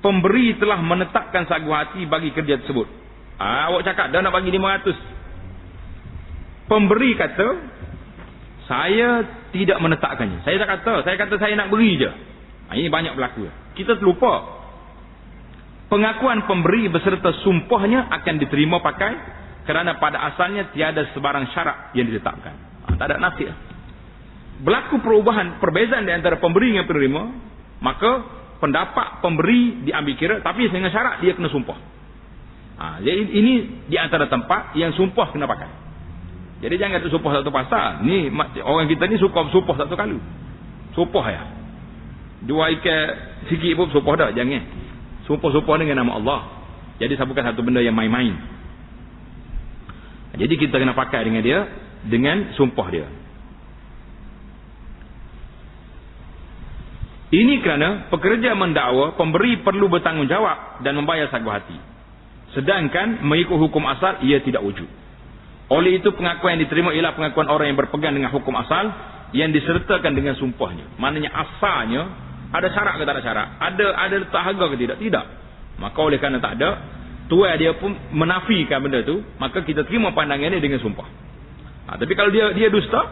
pemberi telah menetapkan sagu hati bagi kerja tersebut. Awak cakap dah nak bagi 500. Pemberi kata, saya tidak menetapkannya. Saya kata saya nak beri je. Ini banyak berlaku. Kita terlupa. Pengakuan pemberi beserta sumpahnya akan diterima pakai kerana pada asalnya tiada sebarang syarat yang ditetapkan. Tak ada nasib. Berlaku perbezaan di antara pemberi dengan penerima, maka pendapat pemberi diambil kira, tapi dengan syarat dia kena sumpah. Jadi ini di antara tempat yang sumpah kena pakai. Jadi jangan tu sumpah satu pasal. Ni orang kita ni suka sumpah satu kali. Sumpah ya. 2 ikat sikit pun sumpah dah, jangan. Sumpah-sumpah dengan nama Allah. Jadi bukan satu benda yang main-main. Jadi kita kena pakai dengan dia, dengan sumpah dia. Ini kerana pekerja mendakwa pemberi perlu bertanggungjawab dan membayar sagu hati. Sedangkan mengikut hukum asal ia tidak wujud. Oleh itu pengakuan yang diterima ialah pengakuan orang yang berpegang dengan hukum asal yang disertakan dengan sumpahnya. Maknanya asalnya ada syarat ke tak ada syarat? Ada letak harga ke tidak? Tidak. Maka oleh kerana tak ada, tuai dia pun menafikan benda tu, maka kita terima pandangan dia dengan sumpah. Tapi kalau dia dusta,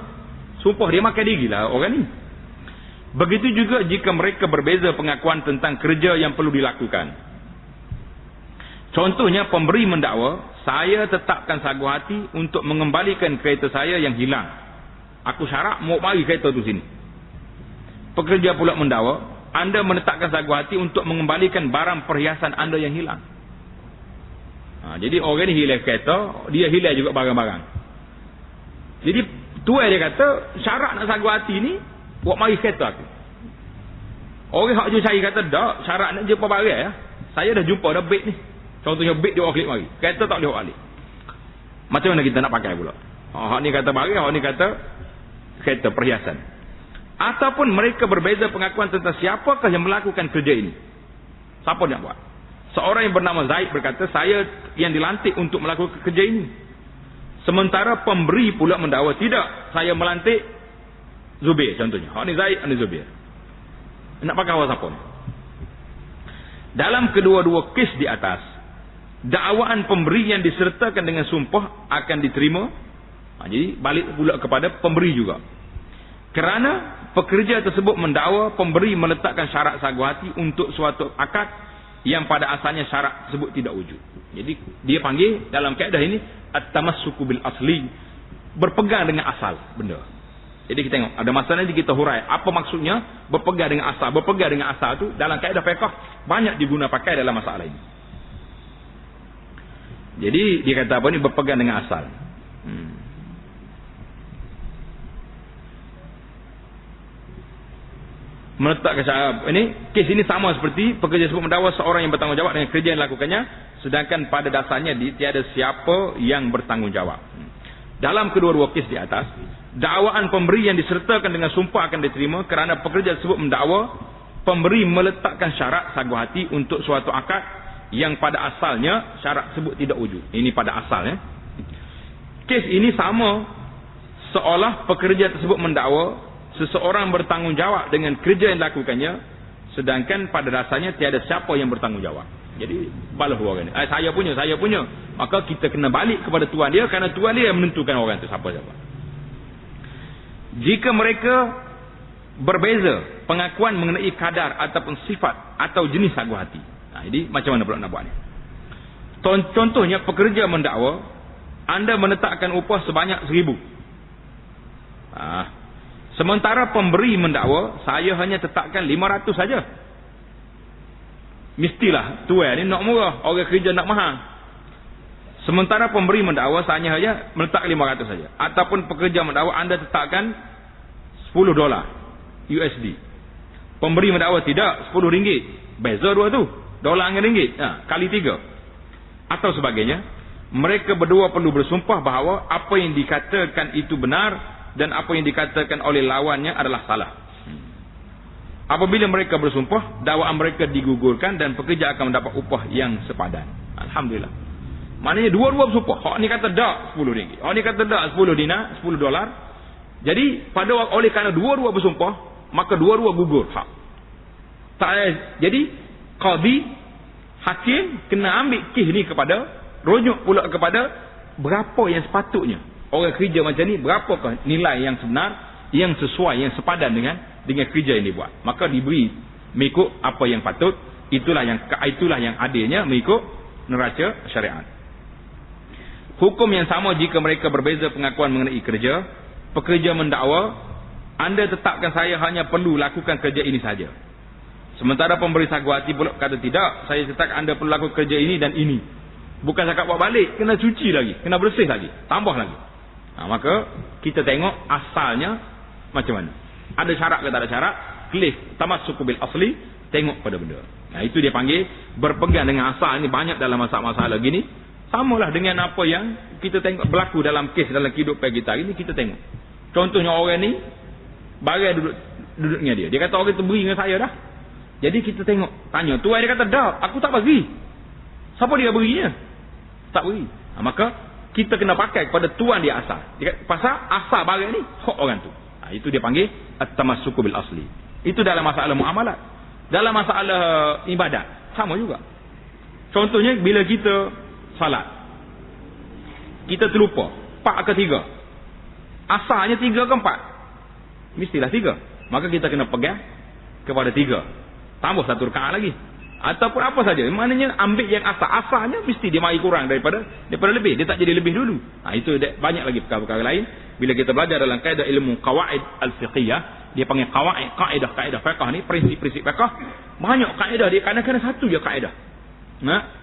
sumpah dia makan diri lah orang ni. Begitu juga jika mereka berbeza pengakuan tentang kerja yang perlu dilakukan. Contohnya pemberi mendakwa, saya tetapkan sagu hati untuk mengembalikan kereta saya yang hilang. Aku syarat mau bagi kereta tu sini. Pekerja pula mendakwa, anda menetapkan sagu hati untuk mengembalikan barang perhiasan anda yang hilang. Jadi orang ni hilang kereta, dia hilang juga barang-barang. Jadi tuai dia kata, syarat nak sagu hati ni buat mari kereta aku. Orang hak je cari kata, tak, syarat nak jumpa barang ya. Saya dah jumpa dah beg ni. Contohnya beg dia buat klik mari. Kereta tak boleh buat balik. Macam mana kita nak pakai pula? Hak ni kata barang, hak ni kata kereta perhiasan. Ataupun mereka berbeza pengakuan tentang siapakah yang melakukan kerja ini. Siapa nak buat? Seorang yang bernama Zaid berkata, saya yang dilantik untuk melakukan kerja ini. Sementara pemberi pula mendakwa, tidak, saya melantik Zubair contohnya. Hak ni Zaid, ni Zubair. Nak pakai awak siapa ni? Dalam kedua-dua kes di atas, dakwaan pemberi yang disertakan dengan sumpah akan diterima. Jadi balik pula kepada pemberi juga. Kerana pekerja tersebut mendakwa pemberi meletakkan syarat sagu hati untuk suatu akad yang pada asalnya syarat tersebut tidak wujud. Jadi dia panggil dalam kaedah ini at-tamassuku bil asli, berpegang dengan asal benda. Jadi kita tengok ada masa nanti kita hurai apa maksudnya berpegang dengan asal. Berpegang dengan asal tu dalam kaedah fiqh banyak diguna pakai dalam masalah ini. Jadi dia kata apa ni, berpegang dengan asal. Meletakkan syarat ini, kes ini sama seperti pekerja tersebut mendakwa seorang yang bertanggungjawab dengan kerja yang dilakukannya, sedangkan pada dasarnya tiada siapa yang bertanggungjawab. Dalam kedua-dua kes di atas, dakwaan pemberi yang disertakan dengan sumpah akan diterima kerana pekerja tersebut mendakwa pemberi meletakkan syarat sagu hati untuk suatu akad yang pada asalnya syarat tersebut tidak wujud. Ini pada asalnya. Kes ini sama seolah pekerja tersebut mendakwa seseorang bertanggungjawab dengan kerja yang dilakukannya, sedangkan pada dasarnya tiada siapa yang bertanggungjawab. Jadi balas orang ni, saya punya. Maka kita kena balik kepada tuan dia, kerana tuan dia yang menentukan orang itu siapa-siapa. Jika mereka berbeza pengakuan mengenai kadar ataupun sifat atau jenis sagu hati, jadi macam mana pula nak buat ni? Contohnya pekerja mendakwa anda menetapkan upah sebanyak 1,000. Sementara pemberi mendakwa saya hanya tetapkan 500 saja. Mestilah tuan ni nak murah, orang kerja nak mahal. Sementara pemberi mendakwa saya hanya meletak 500 saja. Ataupun pekerja mendakwa anda tetapkan $10 USD. Pemberi mendakwa tidak, RM10. Beza dua tu. Dolar dengan ringgit. Kali 3. Atau sebagainya. Mereka berdua perlu bersumpah bahawa apa yang dikatakan itu benar dan apa yang dikatakan oleh lawannya adalah salah. Apabila mereka bersumpah, dakwaan mereka digugurkan dan pekerja akan mendapat upah yang sepadan. Alhamdulillah. Maknanya dua-dua bersumpah. Hak ni kata dak RM10. Hak ni kata dak $10, $10. Jadi oleh kerana dua-dua bersumpah, maka dua-dua gugur hak. Jadi qadi, hakim kena ambil kes ni rujuk pula kepada berapa yang sepatutnya. Orang kerja macam ni, berapakah nilai yang sebenar, yang sesuai, yang sepadan dengan kerja yang dibuat. Maka diberi mengikut apa yang patut. Itulah yang adilnya mengikut neraca syariat. Hukum yang sama jika mereka berbeza pengakuan mengenai kerja. Pekerja mendakwa, anda tetapkan saya hanya perlu lakukan kerja ini saja. Sementara pemberi sagu hati pula kata tidak, saya tetapkan anda perlu lakukan kerja ini dan ini. Bukan cakap buat balik, kena cuci lagi, kena bersih lagi, tambah lagi. Maka kita tengok asalnya macam mana. Ada syarat ke tak ada syarat? Klik tamassuku bil asli, tengok pada benda. Itu dia panggil berpegang dengan asal. Ini banyak dalam masalah-masalah gini. Samalah dengan apa yang kita tengok berlaku dalam kes dalam kehidupan kita ini, kita tengok. Contohnya orang ni bagai duduknya dia. Dia kata orang itu beri dengan saya dah. Jadi kita tengok, tanya tuan dia kata dah, aku tak bagi. Siapa dia berinya? Tak beri. Maka kita kena pakai kepada tuan dia asal. Pasal asal barang ni hak orang tu. Itu dia panggil at-tamassuku bil asli. Itu dalam masalah muamalat. Dalam masalah ibadat sama juga. Contohnya bila kita salat, kita terlupa 4 ke 3. Asalnya 3 ke 4? Mestilah 3. Maka kita kena pegang kepada 3. Tambah 1 rakaat lagi. Ataupun apa saja. Maknanya ambil yang asalnya mesti dia mari kurang daripada lebih. Dia tak jadi lebih dulu. Itu banyak lagi perkara-perkara lain. Bila kita belajar dalam kaedah ilmu qawaid al-fiqhiyah, dia panggil kaedah fiqh ni, prinsip-prinsip fiqh. Banyak kaedah dia, kadang-kadang satu je kaedah.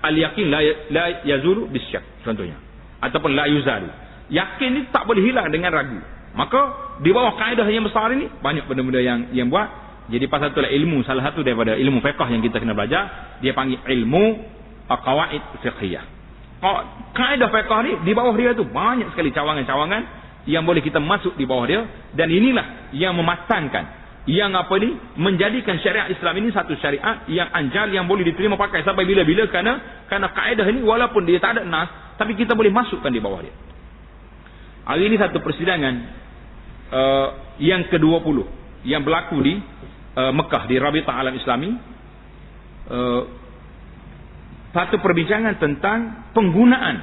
Al-yaqin la yazulu bisyak contohnya. Ataupun la yuzalu. Yakin ni tak boleh hilang dengan ragu. Maka di bawah kaedah yang besar ini banyak benda-benda yang buat. Jadi pasal itulah ilmu, salah satu daripada ilmu fiqh yang kita kena belajar, dia panggil ilmu qawaid fiqhiyah. Kaedah fiqh ni di bawah dia tu banyak sekali cawangan-cawangan yang boleh kita masuk di bawah dia, dan inilah yang mematangkan, yang menjadikan syariat Islam ini satu syariat yang anjal, yang boleh diterima pakai sampai bila-bila, kerana kaedah ini walaupun dia tak ada nas, tapi kita boleh masukkan di bawah dia. Hari ini satu persidangan yang ke-20 yang berlaku di Mekah, di Rabitah Alam Islami. satu perbincangan tentang penggunaan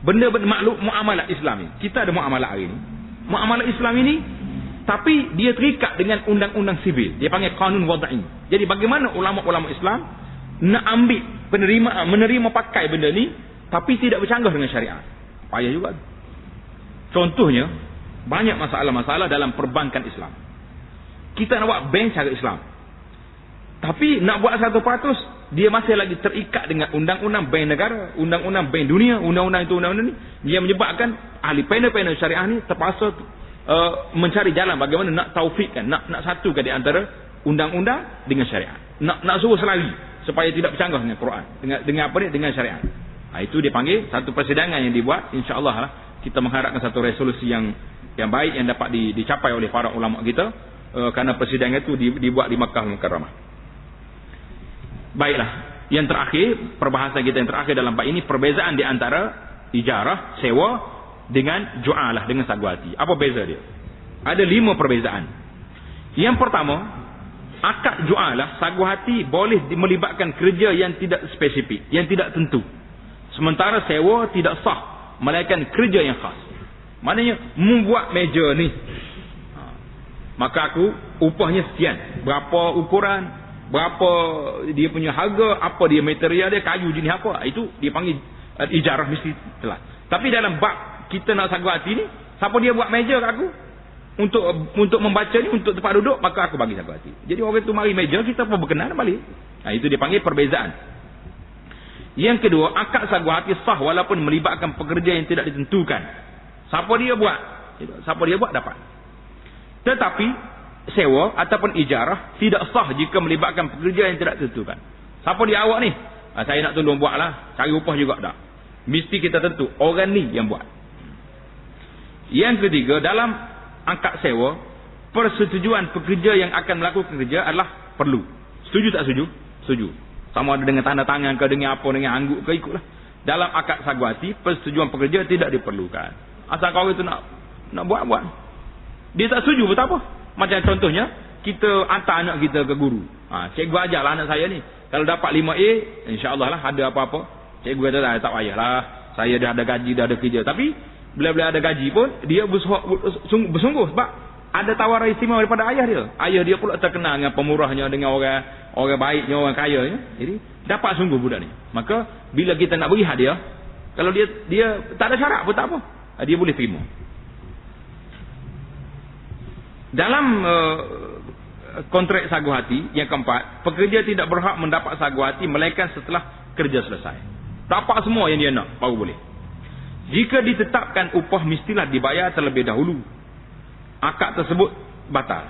benda-benda makhluk muamalah Islam ini. Kita ada muamalah hari ini. Muamalah Islam ini, tapi dia terikat dengan undang-undang sivil. Dia panggil kanun wada'i. Jadi bagaimana ulama-ulama Islam nak ambil menerima pakai benda ni, tapi tidak bercanggah dengan syariat. Payah juga. Contohnya, banyak masalah-masalah dalam perbankan Islam. Kita nak buat bank cara Islam. Tapi nak buat 100%, dia masih lagi terikat dengan undang-undang bank negara, undang-undang bank dunia, undang-undang itu, undang-undang ni. Dia menyebabkan ahli panel-panel syariah ni terpaksa mencari jalan bagaimana nak taufikkan, nak satukan di antara undang-undang dengan syariat. Nak suruh selari supaya tidak bercanggah dengan Quran, dengan apa ni, dengan syariat. Itu dia panggil satu persidangan yang dibuat. InsyaAllah lah, kita mengharapkan satu resolusi yang baik yang dapat dicapai oleh para ulama kita, kerana persidangan itu dibuat di Makkah Mukarramah. Baiklah, yang terakhir, perbahasan kita yang terakhir dalam bab ini, perbezaan di antara ijarah, sewa dengan ju'alah, dengan sagu hati. Apa beza dia? Ada 5 perbezaan. Yang pertama, akad ju'alah, sagu hati boleh melibatkan kerja yang tidak spesifik, yang tidak tentu. Sementara sewa tidak sah, melainkan kerja yang khas. Maknanya, membuat meja ni, maka aku upahnya sekian. Berapa ukuran, berapa dia punya harga, apa dia material dia, kayu jenis apa, itu dia panggil ijarah mesti telah. Tapi dalam bab kita nak sagu hati ni, siapa dia buat meja kat aku untuk membaca ni, untuk tempat duduk, maka aku bagi sagu hati. Jadi orang tu mari meja, kita pun berkenan balik. Itu dia panggil perbezaan. Yang kedua, akad sagu hati sah walaupun melibatkan pekerja yang tidak ditentukan. Siapa dia buat dapat. Tetapi sewa ataupun ijarah tidak sah jika melibatkan pekerja yang tidak ditentukan. Siapa dia awak ni? Saya nak tolong buatlah, cari upah juga tak. Mesti kita tentu orang ni yang buat. Yang ketiga, dalam akad sewa, persetujuan pekerja yang akan melakukan kerja adalah perlu. Setuju tak setuju? Setuju. Sama ada dengan tanda tangan ke, dengan apa, dengan angguk ke, ikutlah. Dalam akad sagu hati, persetujuan pekerja tidak diperlukan. Asal kau itu nak buat. Dia tak setuju pun tak apa. Macam contohnya, kita hantar anak kita ke guru. Cikgu ajarlah anak saya ni. Kalau dapat 5A, insyaAllah lah ada apa-apa. Cikgu kata tak payahlah. Saya dah ada gaji, dah ada kerja. Tapi, bila-bila ada gaji pun, dia bersungguh. Sebab ada tawaran istimewa daripada ayah dia. Ayah dia pula terkenal dengan pemurahnya, dengan orang baiknya, orang kayanya. Jadi, dapat sungguh budak ni. Maka, bila kita nak beri hadiah, kalau dia tak ada syarat pun tak apa. Dia boleh terima. Dalam kontrak sagu hati yang keempat, pekerja tidak berhak mendapat sagu hati melainkan setelah kerja selesai. Dapat semua yang dia nak, baru boleh. Jika ditetapkan upah mestilah dibayar terlebih dahulu, akad tersebut batal.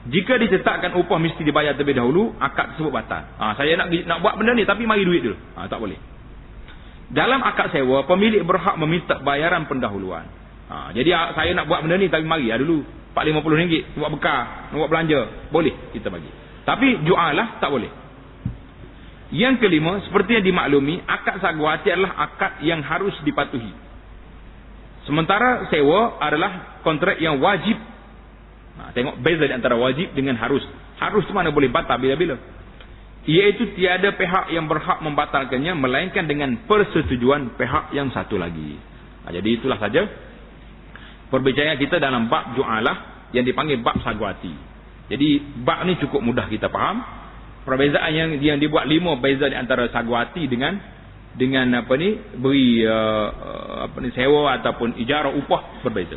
Jika ditetapkan upah mesti dibayar terlebih dahulu, akad tersebut batal. Saya nak buat benda ni tapi mari duit dulu. Tak boleh. Dalam akad sewa, pemilik berhak meminta bayaran pendahuluan. Jadi saya nak buat benda ni tapi mari dulu RM450 buat bekal, nak buat belanja, boleh kita bagi. Tapi ju'alah tak boleh. Yang kelima, seperti yang dimaklumi, akad sagu hati adalah akad yang harus dipatuhi. Sementara sewa adalah kontrak yang wajib. Tengok beza di antara wajib dengan harus. Harus tu mana boleh batal bila-bila. Iaitu tiada pihak yang berhak membatalkannya melainkan dengan persetujuan pihak yang satu lagi. Jadi itulah saja perbincangan kita dalam bab ju'alah yang dipanggil bab sagu hati. Jadi bab ni cukup mudah kita faham. Perbezaan yang dibuat 5 beza di antara sagu hati dengan beri sewa ataupun ijarah upah berbeza.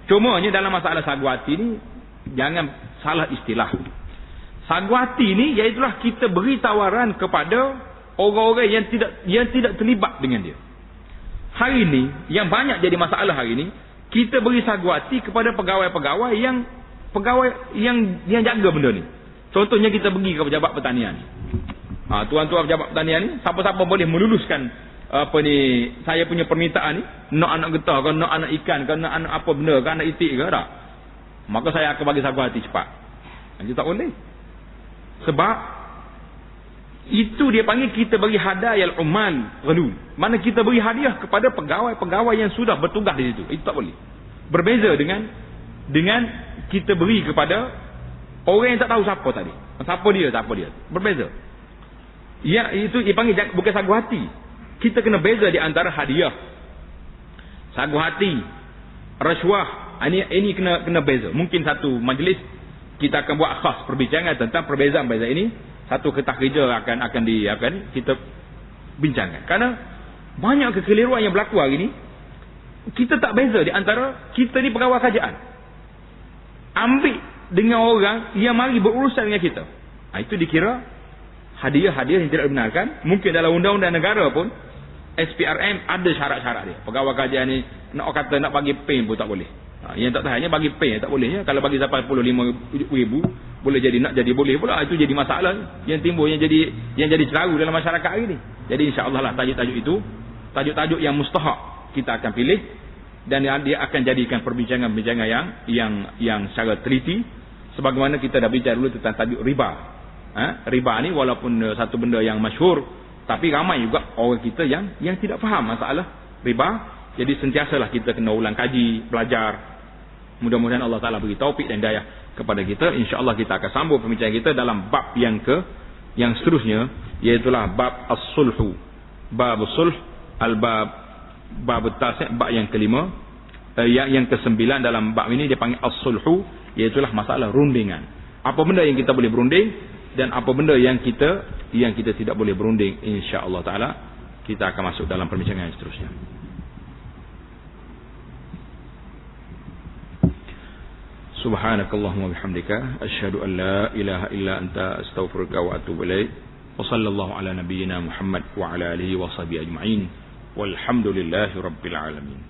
Cumanya dalam masalah sagu hati ni jangan salah istilah. Sagu hati ni iaitulah kita beri tawaran kepada orang-orang yang tidak terlibat dengan dia. Hari ni yang banyak jadi masalah hari ni, kita beri sagu hati kepada pegawai-pegawai yang jaga benda ni. Contohnya kita pergi ke pejabat pertanian. Tuan-tuan pejabat pertanian ni, siapa-siapa boleh meluluskan saya punya permintaan ni, nak anak getah ke, nak anak ikan ke, nak anak apa benda ke, anak itik ke, tak? Maka saya akan bagi sagu hati cepat. Dia tak boleh. Sebab itu dia panggil kita bagi hadayal umal ghalul. Mana kita beri hadiah kepada pegawai-pegawai yang sudah bertugas di situ. Itu tak boleh. Berbeza dengan kita beri kepada orang yang tak tahu siapa tadi. Siapa dia. Berbeza. Ya, itu dipanggil bukan sagu hati. Kita kena beza di antara hadiah, sagu hati, rasuah. Ini kena beza. Mungkin satu majlis kita akan buat khas perbincangan tentang perbezaan-perbezaan ini. Satu ketah kerja akan kita bincangkan. Karena banyak kekeliruan yang berlaku hari ini. Kita tak beza di antara kita ni pegawai kerajaan. Ambil dengan orang yang mari berurusan dengan kita. Itu dikira hadiah-hadiah yang tidak dibenarkan. Mungkin dalam undang-undang negara pun SPRM ada syarat-syarat dia. Pegawai kerajaan ni nak kata nak bagi pay pun tak boleh. Yang tak tahannya bagi pay tak boleh ya. Kalau bagi sampai 45,000 boleh jadi nak jadi boleh pula. Itu jadi masalah yang timbul yang jadi ceraru dalam masyarakat hari ni. Jadi insya-Allah lah tajuk-tajuk itu tajuk-tajuk yang mustahak kita akan pilih dan dia akan jadikan perbincangan-perbincangan yang secara teliti sebagaimana kita dah bincang dulu tentang tajuk riba. Riba ni walaupun satu benda yang masyhur tapi ramai juga orang kita yang tidak faham masalah riba. Jadi sentiasalah kita kena ulang kaji, belajar. Mudah-mudahan Allah Taala beri taufik dan hidayah kepada kita. Insya-Allah kita akan sambung pembicaraan kita dalam bab yang seterusnya, iaitu bab as-sulhu. Bab sulh, bab at-tasi', bab yang kelima. Yang ke-9 dalam bab ini dia panggil as-sulhu, iaitu masalah rundingan. Apa benda yang kita boleh berunding dan apa benda yang kita tidak boleh berunding. Insya-Allah Taala kita akan masuk dalam perbincangan yang seterusnya. Subhanakallahumma bihamdika asyhadu an la ilaha illa anta astaghfiruka wa atubu ilaik. Wa sallallahu ala nabiyyina Muhammad wa ala alihi wa sahbihi ajma'in. Walhamdulillahi rabbil alamin.